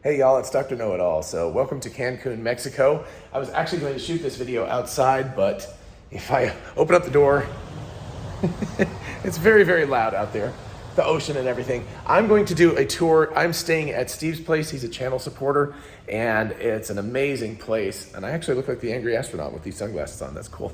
Hey y'all, it's Dr. Know-It-All. So welcome to Cancun, Mexico. I was actually going to shoot this video outside, but if I open up the door, it's very, very loud out there, the ocean and everything. I'm going to do a tour. I'm staying at Steve's place. He's a channel supporter, and it's an amazing place. And I actually look like the angry astronaut with these sunglasses on. That's cool.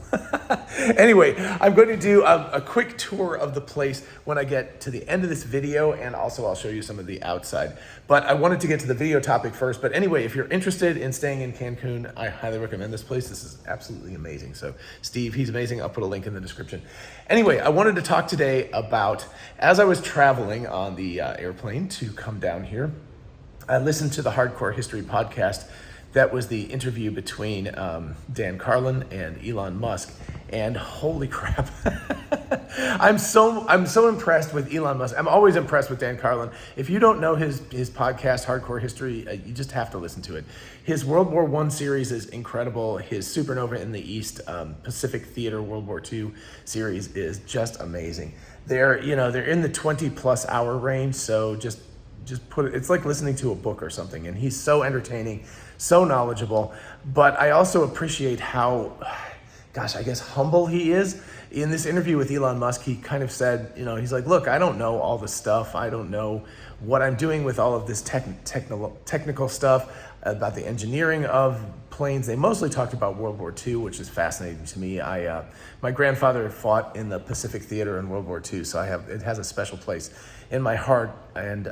Anyway, I'm going to do a quick tour of the place when I get to the end of this video, and also I'll show you some of the outside. But I wanted to get to the video topic first. But anyway, if you're interested in staying in Cancun, I highly recommend this place. This is absolutely amazing. So Steve, he's amazing. I'll put a link in the description. Anyway, I wanted to talk today about, as I was traveling on the airplane to come down here, I listened to the Hardcore History podcast. That was the interview between Dan Carlin and Elon Musk, and holy crap. I'm so impressed with Elon Musk. I'm always impressed with Dan Carlin. If you don't know his podcast, Hardcore History, you just have to listen to it. His World War I series is incredible. His Supernova in the East, Pacific Theater World War II series is just amazing. They're in the 20+ hour range, so just put it, it's like listening to a book or something. And he's so entertaining, so knowledgeable. But I also appreciate how, I guess humble he is. In this interview with Elon Musk, he kind of said, he's like, look, I don't know all the stuff. I don't know what I'm doing with all of this technical stuff about the engineering of planes. They mostly talked about World War II, which is fascinating to me. My grandfather fought in the Pacific Theater in World War II, so it has a special place in my heart. And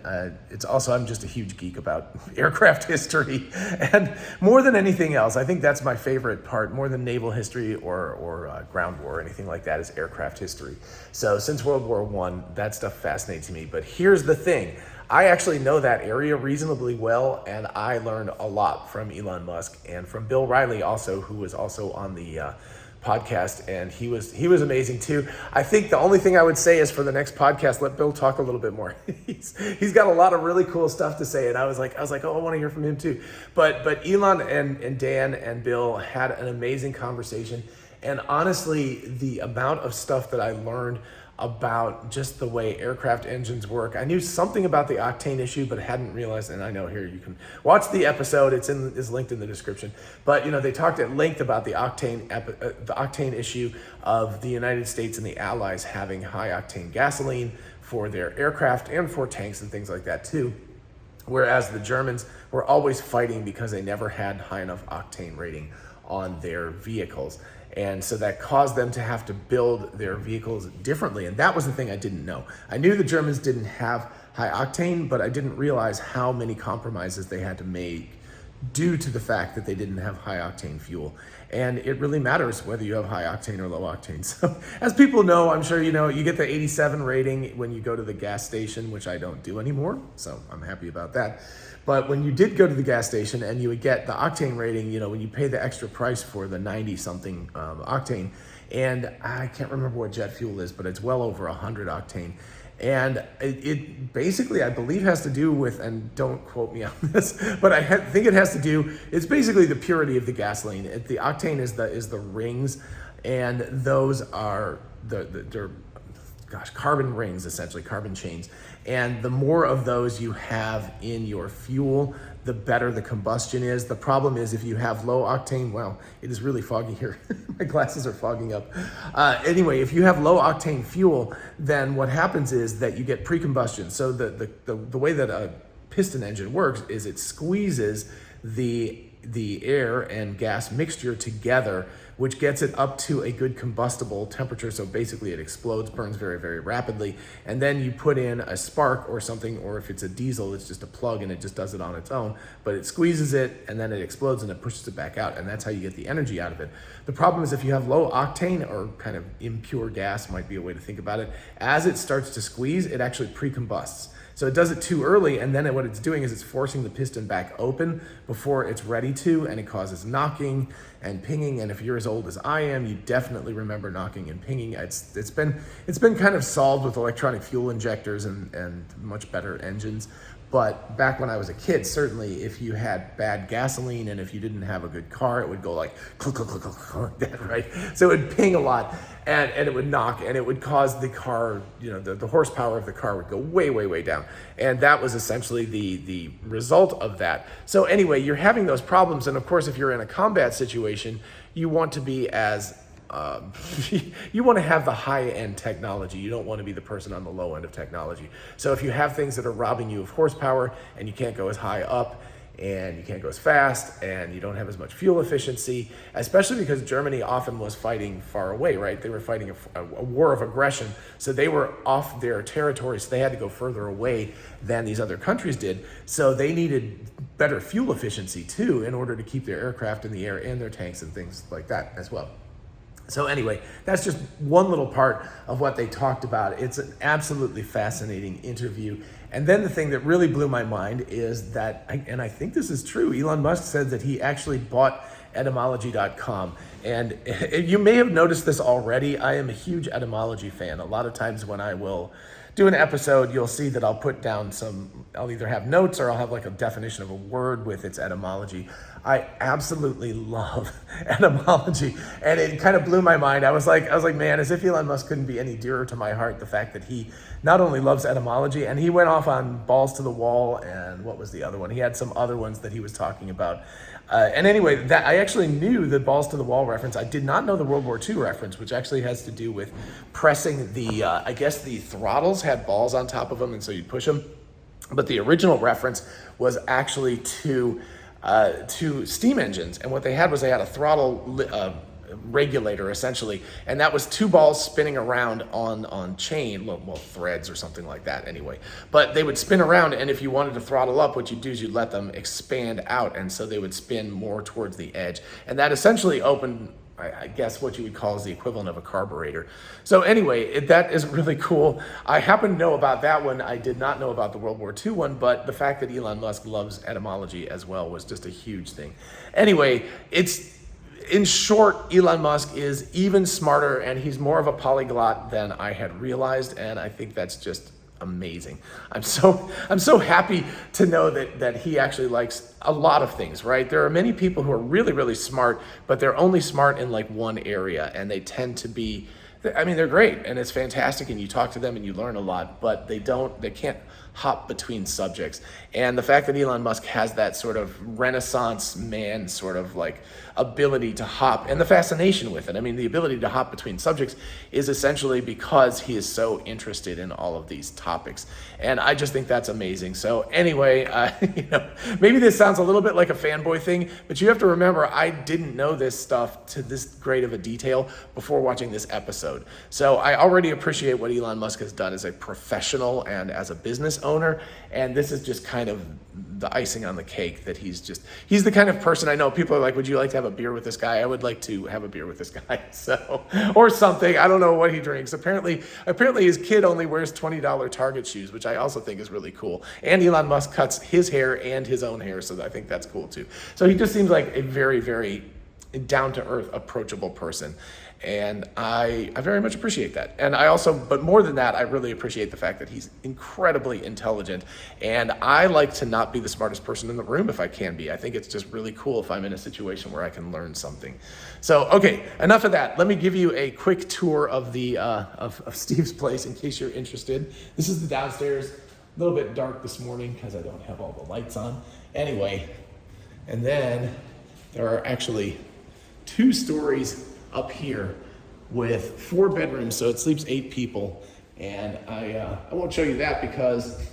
it's also, I'm just a huge geek about aircraft history, and more than anything else, I think that's my favorite part, more than naval history or ground war or anything like that, is aircraft history. So since World War I, that stuff fascinates me. But here's the thing. I actually know that area reasonably well, and I learned a lot from Elon Musk and from Bill Riley also, who was also on the podcast, and he was amazing too. I think the only thing I would say is, for the next podcast, let Bill talk a little bit more. He's got a lot of really cool stuff to say, and I was like, oh, I want to hear from him too. But Elon and Dan and Bill had an amazing conversation, and honestly, the amount of stuff that I learned about just the way aircraft engines work. I knew something about the Octane issue, but hadn't realized, and I know here you can watch the episode, it's linked in the description. But they talked at length about the Octane issue of the United States and the Allies having high octane gasoline for their aircraft and for tanks and things like that too. Whereas the Germans were always fighting because they never had high enough octane rating on their vehicles. And so that caused them to have to build their vehicles differently. And that was the thing I didn't know. I knew the Germans didn't have high octane, but I didn't realize how many compromises they had to make due to the fact that they didn't have high octane fuel. And it really matters whether you have high octane or low octane. So as people know, I'm sure you get the 87 rating when you go to the gas station, which I don't do anymore. So I'm happy about that. But when you did go to the gas station and you would get the octane rating, when you pay the extra price for the 90 something octane, and I can't remember what jet fuel is, but it's well over 100 octane. And it basically, I believe, has to do with, and don't quote me on this, but I think it has to do, it's basically the purity of the gasoline. The octane is the rings, and those are they're carbon rings, essentially, carbon chains. And the more of those you have in your fuel, the better the combustion is. The problem is, if you have low octane, well, it is really foggy here. My glasses are fogging up. Anyway, if you have low octane fuel, then what happens is that you get pre-combustion. So the way that a piston engine works is it squeezes the air and gas mixture together, which gets it up to a good combustible temperature. So basically it explodes, burns very, very rapidly. And then you put in a spark or something, or if it's a diesel, it's just a plug and it just does it on its own, but it squeezes it and then it explodes and it pushes it back out. And that's how you get the energy out of it. The problem is, if you have low octane, or kind of impure gas might be a way to think about it, as it starts to squeeze, it actually pre-combusts. So it does it too early, and then what it's doing is it's forcing the piston back open before it's ready to, and it causes knocking and pinging. And if you're as old as I am, you definitely remember knocking and pinging. It's been kind of solved with electronic fuel injectors and much better engines. But back when I was a kid, certainly if you had bad gasoline and if you didn't have a good car, it would go like click, click, click, click, click, like that, right? So it would ping a lot and it would knock, and it would cause the car, the horsepower of the car would go way, way, way down. And that was essentially the result of that. So anyway, you're having those problems. And of course, if you're in a combat situation, you want to be as you want to have the high-end technology. You don't want to be the person on the low end of technology. So if you have things that are robbing you of horsepower and you can't go as high up and you can't go as fast and you don't have as much fuel efficiency, especially because Germany often was fighting far away, right? They were fighting a war of aggression. So they were off their territory, so they had to go further away than these other countries did. So they needed better fuel efficiency too in order to keep their aircraft in the air and their tanks and things like that as well. So anyway, that's just one little part of what they talked about. It's an absolutely fascinating interview. And then the thing that really blew my mind is that, and I think this is true, Elon Musk said that he actually bought etymology.com. And you may have noticed this already. I am a huge etymology fan. A lot of times when I will do an episode, you'll see that I'll put down I'll either have notes or I'll have like a definition of a word with its etymology. I absolutely love etymology, and it kind of blew my mind. I was like, man, as if Elon Musk couldn't be any dearer to my heart, the fact that he not only loves etymology, and he went off on balls to the wall, and what was the other one? He had some other ones that he was talking about. And anyway, that I actually knew the balls to the wall reference. I did not know the World War II reference, which actually has to do with pressing I guess the throttles had balls on top of them, and so you'd push them. But the original reference was actually to steam engines, and what they had was they had a throttle regulator essentially, and that was two balls spinning around on chain, well, threads or something like that anyway. But they would spin around, and if you wanted to throttle up, what you'd do is you'd let them expand out, and so they would spin more towards the edge, and that essentially opened, I guess, what you would call is the equivalent of a carburetor. So anyway, that is really cool. I happen to know about that one. I did not know about the World War II one, but the fact that Elon Musk loves etymology as well was just a huge thing. Anyway, in short, Elon Musk is even smarter, and he's more of a polyglot than I had realized, and I think that's just amazing. I'm so happy to know that he actually likes a lot of things, right? There are many people who are really, really smart, but they're only smart in like one area, and they tend to be, they're great and it's fantastic, and you talk to them and you learn a lot, but they can't hop between subjects. And the fact that Elon Musk has that sort of Renaissance man sort of like ability to hop, and the fascination with it. The ability to hop between subjects is essentially because he is so interested in all of these topics. And I just think that's amazing. So anyway, maybe this sounds a little bit like a fanboy thing, but you have to remember, I didn't know this stuff to this great of a detail before watching this episode. So I already appreciate what Elon Musk has done as a professional and as a business owner. And this is just kind of the icing on the cake, that he's the kind of person, I know people are like, would you like to have a beer with this guy? I would like to have a beer with this guy. So, or something. I don't know what he drinks. Apparently his kid only wears $20 Target shoes, which I also think is really cool. And Elon Musk cuts his hair and his own hair, so I think that's cool too. So he just seems like a very, very down-to-earth, approachable person. And I very much appreciate that. And but more than that, I really appreciate the fact that he's incredibly intelligent. And I like to not be the smartest person in the room if I can be. I think it's just really cool if I'm in a situation where I can learn something. So, okay, enough of that. Let me give you a quick tour of the of Steve's place in case you're interested. This is the downstairs. A little bit dark this morning because I don't have all the lights on. Anyway, and then there are actually 2 stories up here with 4 bedrooms, so it sleeps 8 people. And I won't show you that because,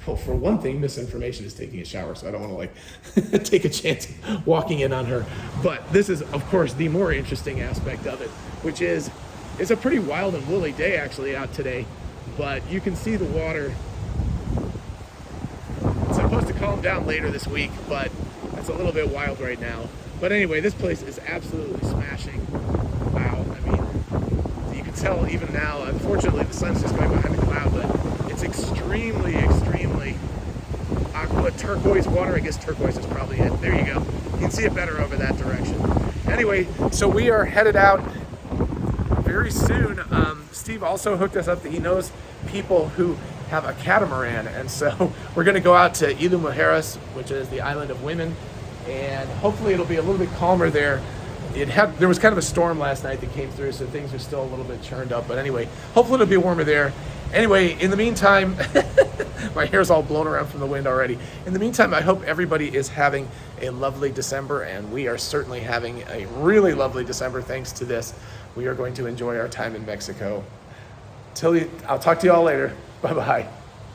well, for one thing, Misinformation is taking a shower, so I don't want to like take a chance walking in on her. But this is, of course, the more interesting aspect of it, which is it's a pretty wild and woolly day actually out today, but you can see the water. It's supposed to calm down later this week, but it's a little bit wild right now. But anyway, this place is absolutely smashing. Wow, you can tell even now, unfortunately the sun's just going behind the cloud, but it's extremely, extremely aqua turquoise water. I guess turquoise is probably it. There you go. You can see it better over that direction. Anyway, so we are headed out very soon. Steve also hooked us up that he knows people who have a catamaran. And so we're going to go out to Ilu Mujeres, which is the island of women, and hopefully it'll be a little bit calmer there. There was kind of a storm last night that came through, so things are still a little bit churned up. But anyway, hopefully it'll be warmer there. Anyway, in the meantime, my hair's all blown around from the wind already. In the meantime, I hope everybody is having a lovely December, and we are certainly having a really lovely December thanks to this. We are going to enjoy our time in Mexico. I'll talk to you all later. Bye-bye.